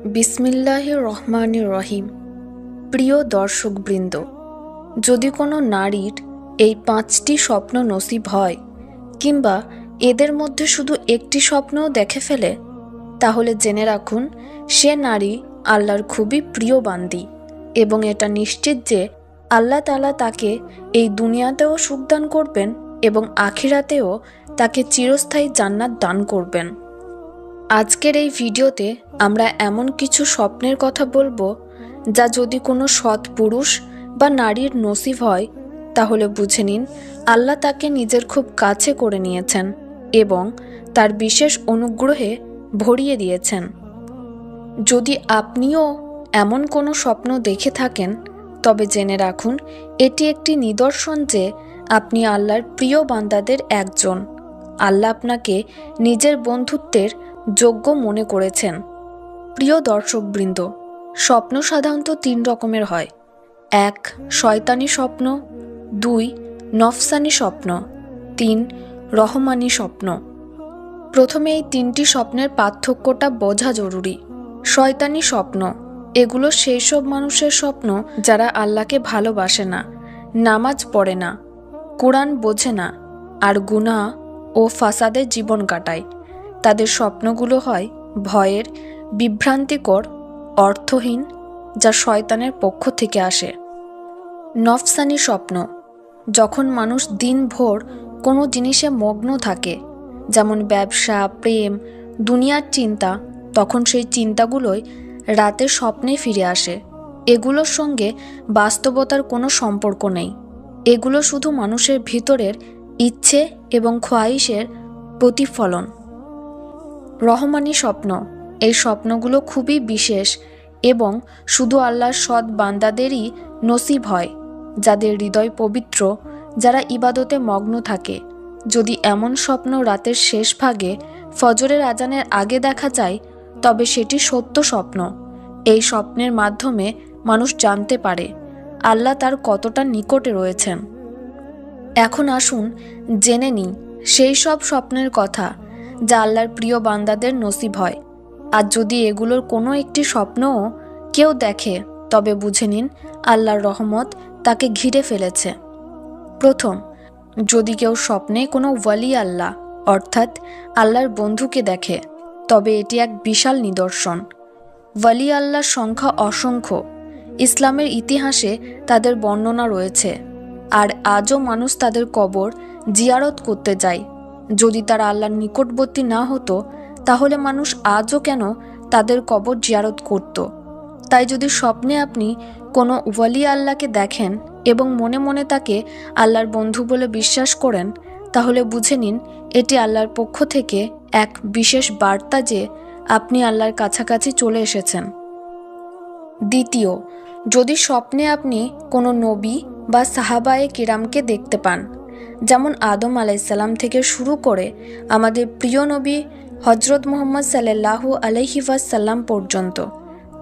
বিসমিল্লাহির রহমানির রহিম। প্রিয় দর্শকবৃন্দ, যদি কোনো নারীর এই 5টি স্বপ্ন নসিব হয় কিংবা এদের মধ্যে শুধু একটি স্বপ্নও দেখে ফেলে, তাহলে জেনে রাখুন সে নারী আল্লাহর খুবই প্রিয় বান্দি এবং এটা নিশ্চিত যে আল্লাহ তাআলা তাকে এই দুনিয়াতেও সুখদান করবেন এবং আখিরাতেও তাকে চিরস্থায়ী জান্নাত দান করবেন। আজকের এই ভিডিওতে আমরা এমন কিছু স্বপ্নের কথা বলবো যা যদি কোনো সৎ পুরুষ বা নারীর নসিব হয়, তাহলে বুঝে নিন আল্লাহ তাকে নিজের খুব কাছে করে নিয়েছেন এবং তার বিশেষ অনুগ্রহে ভরিয়ে দিয়েছেন। যদি আপনিও এমন কোনো স্বপ্ন দেখে থাকেন, তবে জেনে রাখুন এটি একটি নিদর্শন যে আপনি আল্লাহর প্রিয় বান্দাদের একজন। আল্লাহ আপনাকে নিজের বন্ধুত্বের যোগ্য মনে করেছেন। প্রিয় দর্শকবৃন্দ, স্বপ্ন সাধারণত 3 রকমের হয়। 1. শয়তানি স্বপ্ন, 2. নফসানি স্বপ্ন, 3. রহমানি স্বপ্ন। প্রথমে এই 3টি স্বপ্নের পার্থক্যটা বোঝা জরুরি। শয়তানি স্বপ্ন এগুলো সেই সব মানুষের স্বপ্ন যারা আল্লাহকে ভালোবাসে না, নামাজ পড়ে না, কোরআন বোঝে না আর গুনাহ ও ফাসাদে জীবন কাটায়। তাদের স্বপ্নগুলো হয় ভয়ের, বিভ্রান্তিকর, অর্থহীন, যা শয়তানের পক্ষ থেকে আসে। নফসানি স্বপ্ন যখন মানুষ দিনভর কোনো জিনিসে মগ্ন থাকে, যেমন ব্যবসা, প্রেম, দুনিয়ার চিন্তা, তখন সেই চিন্তাগুলোই রাতে স্বপ্নে ফিরে আসে। এগুলোর সঙ্গে বাস্তবতার কোনো সম্পর্ক নেই। এগুলো শুধু মানুষের ভিতরের ইচ্ছে এবং খোয়াইশের প্রতিফলন। রহমানি স্বপ্ন এই স্বপ্নগুলো খুবই বিশেষ এবং শুধু আল্লাহর সৎ বান্দাদেরই নসিব হয়, যাদের হৃদয় পবিত্র, যারা ইবাদতে মগ্ন থাকে। যদি এমন স্বপ্ন রাতের শেষ ভাগে ফজরের আজানের আগে দেখা যায়, তবে সেটি সত্য স্বপ্ন। এই স্বপ্নের মাধ্যমে মানুষ জানতে পারে আল্লাহ তার কতটা নিকটে রয়েছেন। এখন আসুন জেনে নিই সেই সব স্বপ্নের কথা যা আল্লাহর প্রিয় বান্দাদের নসিব হয়। আর যদি এগুলোর কোনো একটি স্বপ্নও কেউ দেখে, তবে বুঝে নিন আল্লাহর রহমত তাকে ঘিরে ফেলেছে। প্রথম, যদি কেউ স্বপ্নে কোনো ওয়ালি আল্লাহ অর্থাৎ আল্লাহর বন্ধুকে দেখে, তবে এটি এক বিশাল নিদর্শন। ওয়ালি আল্লাহর সংখ্যা অসংখ্য। ইসলামের ইতিহাসে তাদের বর্ণনা রয়েছে, আর আজও মানুষ তাদের কবর জিয়ারত করতে যায়। যদি তারা আল্লাহর নিকটবর্তী না হতো, তাহলে মানুষ আজও কেন তাদের কবর জিয়ারত করত? তাই যদি স্বপ্নে আপনি কোনো ওয়ালি আল্লাহকে দেখেন এবং মনে মনে তাকে আল্লাহর বন্ধু বলে বিশ্বাস করেন, তাহলে বুঝে নিন এটি আল্লাহর পক্ষ থেকে এক বিশেষ বার্তা যে আপনি আল্লাহর কাছাকাছি চলে এসেছেন। দ্বিতীয়, যদি স্বপ্নে আপনি কোনো নবী বা সাহাবায়ে কিরামকে দেখতে পান, যেমন আদম আলাইসাল্লাম থেকে শুরু করে আমাদের প্রিয় নবী হজরত মুহাম্মদ সাল্লাল্লাহু আলাইহি ওয়াসাল্লাম পর্যন্ত,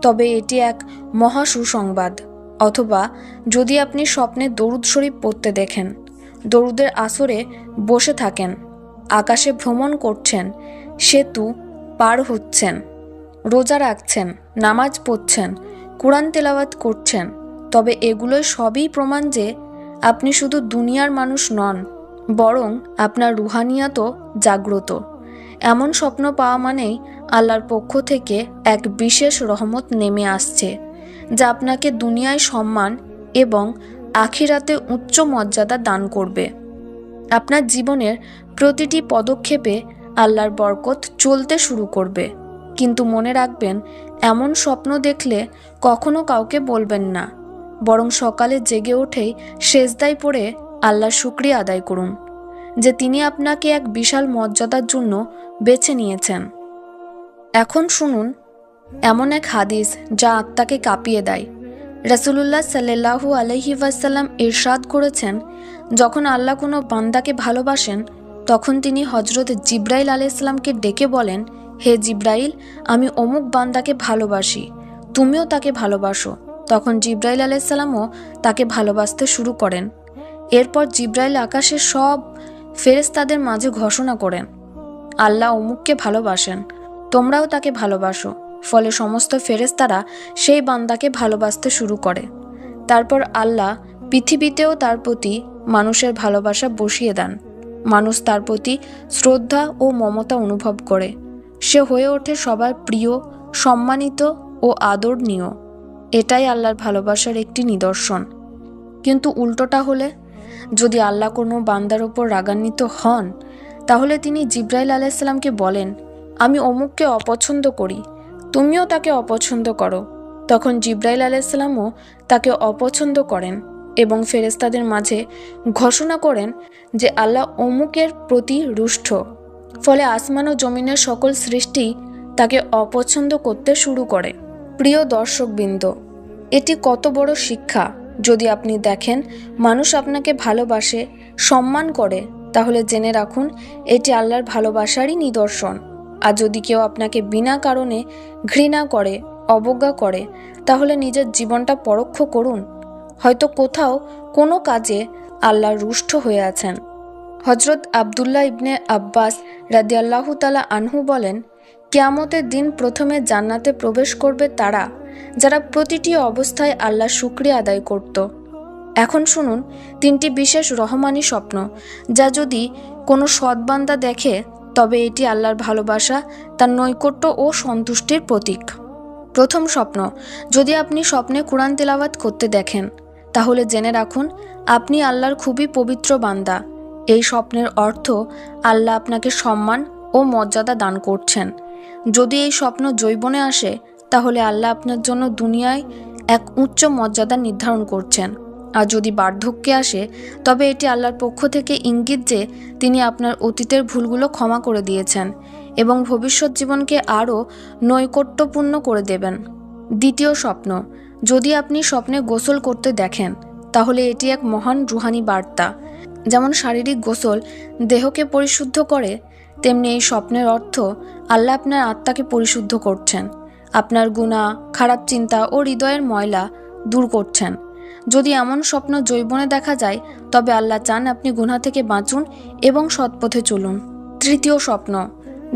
তবে এটি এক মহা সুসংবাদ। অথবা যদি আপনি স্বপ্নে দরুদ শরীফ পড়তে দেখেন, দরুদের আসরে বসে থাকেন, আকাশে ভ্রমণ করছেন, সেতু পার হচ্ছেন, রোজা রাখছেন, নামাজ পড়ছেন, কোরআন তেলাওয়াত করছেন, তবে এগুলোই সবই প্রমাণ যে আপনি শুধু দুনিয়ার মানুষ নন, বরং আপনার রুহানিয়াতও জাগ্রত। এমন স্বপ্ন পাওয়া মানেই আল্লাহর পক্ষ থেকে এক বিশেষ রহমত নেমে আসছে, যা আপনাকে দুনিয়ায় সম্মান এবং আখিরাতে উচ্চ মর্যাদা দান করবে। আপনার জীবনের প্রতিটি পদক্ষেপে আল্লাহর বরকত চলতে শুরু করবে। কিন্তু মনে রাখবেন, এমন স্বপ্ন দেখলে কখনো কাউকে বলবেন না, বরং সকালে জেগে উঠেই সেজদায় পড়ে আল্লাহর শুকরিয়া আদায় করুন যে তিনি আপনাকে এক বিশাল মর্যাদার জন্য বেছে নিয়েছেন। এখন শুনুন এমন এক হাদিস যা আত্মাকে কাঁপিয়ে দেয়। রাসূলুল্লাহ সাল্লাল্লাহু আলাইহি ওয়াসাল্লাম ইরশাদ করেছেন, যখন আল্লাহ কোনো বান্দাকে ভালোবাসেন, তখন তিনি হযরত জিবরাইল আলাইহিসসালামকে ডেকে বলেন, হে জিবরাইল, আমি অমুক বান্দাকে ভালোবাসি, তুমিও তাকে ভালোবাসো। তখন জিবরাইল আলাইহিসসালামও তাকে ভালোবাসতে শুরু করেন। এরপর জিবরাইল আকাশের সব ফেরেশতাদের মাঝে ঘোষণা করেন, আল্লাহ অমুককে ভালোবাসেন, তোমরাও তাকে ভালোবাসো। ফলে সমস্ত ফেরেশতারা সেই বান্দাকে ভালোবাসতে শুরু করে। তারপর আল্লাহ পৃথিবীতেও তার প্রতি মানুষের ভালোবাসা বসিয়ে দেন। মানুষ তার প্রতি শ্রদ্ধা ও মমতা অনুভব করে। সে হয়ে ওঠে সবার প্রিয়, সম্মানিত ও আদরণীয়। এটাই আল্লাহর ভালোবাসার একটি নিদর্শন। কিন্তু উল্টোটা হলে, যদি আল্লাহ কোনো বান্দার ওপর রাগান্বিত হন, তাহলে তিনি জিব্রাইল আলাইহিসসালামকে বলেন, আমি অমুককে অপছন্দ করি, তুমিও তাকে অপছন্দ করো। তখন জিব্রাইল আলাইহিসসালামও তাকে অপছন্দ করেন এবং ফেরেশতাদের মাঝে ঘোষণা করেন যে আল্লাহ অমুকের প্রতি রুষ্ট। ফলে আসমান ও জমিনের সকল সৃষ্টি তাকে অপছন্দ করতে শুরু করে। প্রিয় দর্শকবৃন্দ, এটি কত বড় শিক্ষা! যদি আপনি দেখেন মানুষ আপনাকে ভালোবাসে, সম্মান করে, তাহলে জেনে রাখুন এটি আল্লাহর ভালোবাসারই নিদর্শন। আর যদি কেউ আপনাকে বিনা কারণে ঘৃণা করে, অবজ্ঞা করে, তাহলে নিজের জীবনটা পরোক্ষ করুন। হয়তো কোথাও কোনো কাজে আল্লাহ রুষ্ট হয়ে আছেন। হজরত আবদুল্লাহ ইবনে আব্বাস রাদিয়াল্লাহু তাআলা আনহু বলেন, কিয়ামতের দিন প্রথমে জান্নাতে প্রবেশ করবে তারা যারা প্রতিটি অবস্থায় আল্লাহর শুকরিয়া আদায় করত। এখন শুনুন 3টি বিশেষ রহমানি স্বপ্ন, যা যদি কোনো সৎবান্দা দেখে তবে এটি আল্লাহর ভালোবাসা, তার নৈকট্য ও সন্তুষ্টির প্রতীক। প্রথম স্বপ্ন, যদি আপনি স্বপ্নে কুরআন তেলাওয়াত করতে দেখেন, তাহলে জেনে রাখুন আপনি আল্লাহর খুবই পবিত্র বান্দা। এই স্বপ্নের অর্থ আল্লাহ আপনাকে সম্মান ও মর্যাদা দান করছেন। যদি এই স্বপ্ন যৌবনে আসে, তাহলে আল্লাহ আপনার জন্য দুনিয়ায় এক উচ্চ মর্যাদা নির্ধারণ করছেন। আর যদি বার্ধক্যে আসে, তবে এটি আল্লাহর পক্ষ থেকে ইঙ্গিত যে তিনি আপনার অতীতের ভুলগুলো ক্ষমা করে দিয়েছেন এবং ভবিষ্যৎ জীবনকে আরও নৈকট্যপূর্ণ করে দেবেন। দ্বিতীয় স্বপ্ন, যদি আপনি স্বপ্নে গোসল করতে দেখেন, তাহলে এটি এক মহান রুহানি বার্তা। যেমন শারীরিক গোসল দেহকে পরিশুদ্ধ করে, তেমনি এই স্বপ্নের অর্থ আল্লাহ আপনার আত্মাকে পরিশুদ্ধ করছেন, আপনার গুনাহ, খারাপ চিন্তা ও হৃদয়ের ময়লা দূর করছেন। যদি এমন স্বপ্ন যৌবনে দেখা যায়, তবে আল্লাহ চান আপনি গুনাহ থেকে বাঁচুন এবং সৎপথে চলুন। তৃতীয় স্বপ্ন,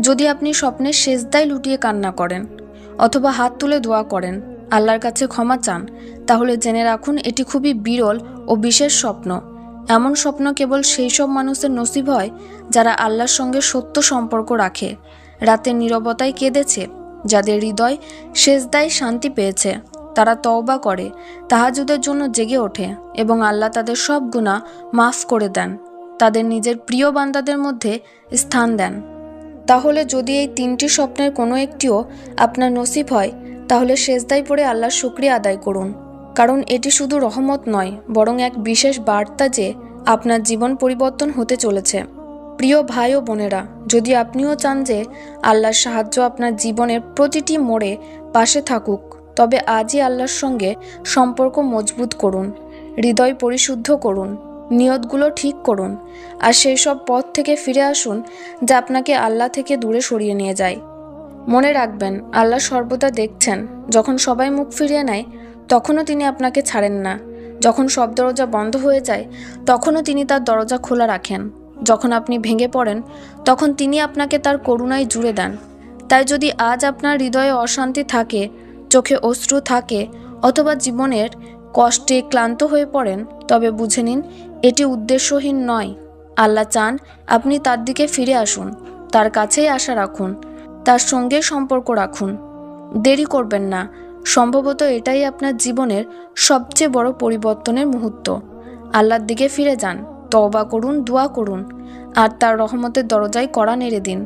যদি আপনি স্বপ্নের সেজদায় লুটিয়ে কান্না করেন অথবা হাত তুলে দোয়া করেন, আল্লাহর কাছে ক্ষমা চান, তাহলে জেনে রাখুন এটি খুবই বিরল ও বিশেষ স্বপ্ন। এমন স্বপ্ন কেবল সেই সব মানুষের নসিব হয় যারা আল্লাহর সঙ্গে সত্য সম্পর্ক রাখে, রাতের নীরবতায় কেঁদেছে, যাদের হৃদয় সেজদায় শান্তি পেয়েছে, তারা তওবা করে, তাহাজ্জুদের জন্য জেগে ওঠে এবং আল্লাহ তাদের সব গুনাহ মাফ করে দেন, তাদের নিজের প্রিয় বান্দাদের মধ্যে স্থান দেন। তাহলে যদি এই 3টি স্বপ্নের কোনো একটিও আপনার নসিব হয়, তাহলে সেজদায় পড়ে আল্লাহর শুকরিয়া আদায় করুন, কারণ এটি শুধু রহমত নয়, বরং এক বিশেষ বার্তা যে আপনার জীবন পরিবর্তন হতে চলেছে। প্রিয় ভাই ও বোনেরা, যদি আপনিও চান যে আল্লাহর সাহায্য আপনার জীবনের প্রতিটি মোড়ে পাশে থাকুক, তবে আজই আল্লাহর সঙ্গে সম্পর্ক মজবুত করুন, হৃদয় পরিশুদ্ধ করুন, নিয়তগুলো ঠিক করুন, আর সেই সব পথ থেকে ফিরে আসুন যা আপনাকে আল্লাহ থেকে দূরে সরিয়ে নিয়ে যায়। মনে রাখবেন, আল্লাহ সর্বদা দেখছেন। যখন সবাই মুখ ফিরিয়ে নেয়, তখনও তিনি আপনাকে ছাড়েন না। যখন সব দরজা বন্ধ হয়ে যায়, তখনও তিনি তার দরজা খোলা রাখেন। যখন আপনি ভেঙে পড়েন, তখন তিনি আপনাকে তার করুণায় জুড়ে দেন। তাই যদি আজ আপনার হৃদয়ে অশান্তি থাকে, চোখে অশ্রু থাকে, অথবা জীবনের কষ্টে ক্লান্ত হয়ে পড়েন, তবে বুঝে নিন এটি উদ্দেশ্যহীন নয়। আল্লাহ চান আপনি তার দিকে ফিরে আসুন, তার কাছেই আশা রাখুন, তার সঙ্গে সম্পর্ক রাখুন। দেরি করবেন না, সম্ভবত এটাই আপনার জীবনের সবচেয়ে বড় পরিবর্তনের মুহূর্ত। আল্লাহর দিকে ফিরে যান, তওবা করুন, দোয়া করুন, আর তার রহমতের দরজায় কড়া নেড়ে দিন।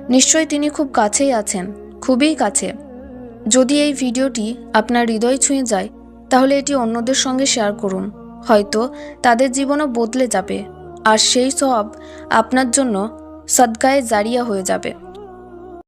নিশ্চয়ই তিনি খুব কাছেই আছেন, খুবই কাছে। যদি এই ভিডিওটি আপনার হৃদয় ছুঁয়ে যায়, তাহলে এটি অন্যদের সঙ্গে শেয়ার করুন। হয়তো তাদের জীবনও বদলে যাবে, আর সেই সওয়াব আপনার জন্য সদকায়ে জারিয়া হয়ে যাবে।